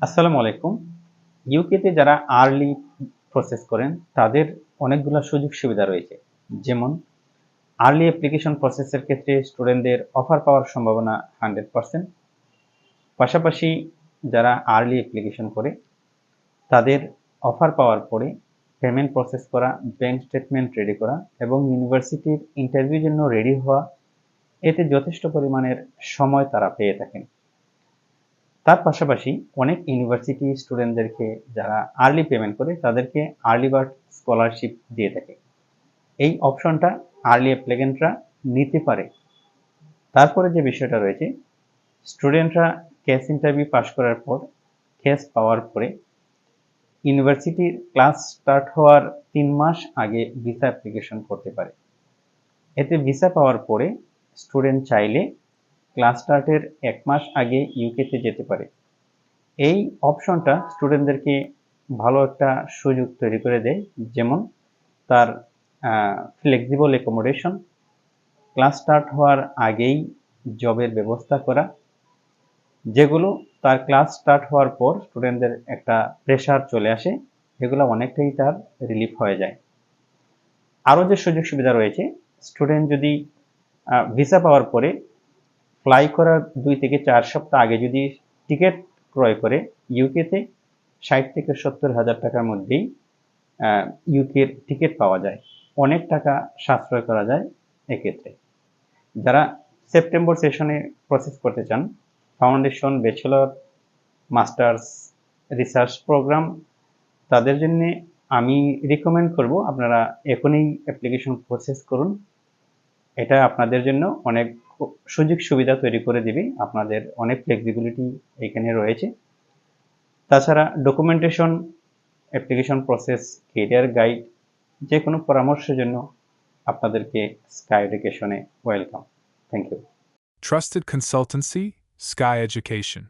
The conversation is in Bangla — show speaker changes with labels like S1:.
S1: আসসালামু আলাইকুম। ইউকেতে যারা আর্লি প্রসেস করেন তাদের অনেকগুলা সুযোগ সুবিধা রয়েছে। যেমন আর্লি অ্যাপ্লিকেশন প্রসেসের ক্ষেত্রে স্টুডেন্টদের অফার পাওয়ার সম্ভাবনা 100%। পাশাপাশি যারা আর্লি অ্যাপ্লিকেশন করে তাদের অফার পাওয়ার পরে পেমেন্ট প্রসেস করা, ব্যাংক স্টেটমেন্ট রেডি করা এবং ইউনিভার্সিটির ইন্টারভিউর জন্য রেডি হওয়া, এতে যথেষ্ট পরিমাণের সময় তারা পেয়ে থাকেন। তার পাশাপাশি অনেক ইউনিভার্সিটি স্টুডেন্টদেরকে যারা আর্লি পেমেন্ট করে তাদেরকে আর্লি বার্ড স্কলারশিপ দিয়ে থাকে। এই অপশনটা আর্লি অ্যাপ্লিক্যান্টরা নিতে পারে। তারপরে যে বিষয়টা রয়েছে, স্টুডেন্টরা ক্যাশ ইন্টারভিউ পাস করার পর ক্যাশ পাওয়ার পরে ইউনিভার্সিটির ক্লাস স্টার্ট হওয়ার ৩ মাস আগে ভিসা অ্যাপ্লিকেশন করতে পারে। এতে ভিসা পাওয়ার পরে স্টুডেন্ট চাইলে ক্লাস স্টার্টের ১ মাস আগে ইউকেতে যেতে পারে। এই অপশনটা স্টুডেন্টদেরকে ভালো একটা সুযোগ তৈরি করে দেয়। যেমন তার ফ্লেক্সিবল অ্যাকোমোডেশন, ক্লাস স্টার্ট হওয়ার আগেই জবের ব্যবস্থা করা, যেগুলো তার ক্লাস স্টার্ট হওয়ার পর স্টুডেন্টদের একটা প্রেশার চলে আসে, এগুলো অনেকটাই তার রিলিফ হয়ে যায়। আরও যে সুযোগ সুবিধা রয়েছে, স্টুডেন্ট যদি ভিসা পাওয়ার পরে ফ্লাই করার ২ থেকে ৪ সপ্তাহ আগে যদি টিকিট ক্রয় করে ইউকেতে ৬০ থেকে ৭০ হাজার টাকার মধ্যেই ইউকের টিকিট পাওয়া যায়। অনেক টাকা সাশ্রয় করা যায় এক্ষেত্রে। যারা সেপ্টেম্বর সেশনে প্রসেস করতে চান, foundation, bachelor, masters, research program, তাদের জন্যে আমি রিকমেন্ড করব আপনারা এখনই অ্যাপ্লিকেশন প্রসেস করুন। এটা আপনাদের জন্য অনেক সুযোগ সুবিধা তৈরি করে দিবে। আপনাদের অনেক ফ্লেক্সিবিলিটি এখানে রয়েছে। তাছাড়া documentation, application process, career guide, যে কোনো পরামর্শের জন্য আপনাদেরকে স্কাই এডুকেশনে welcome. Thank you.
S2: Trusted consultancy, Sky Education.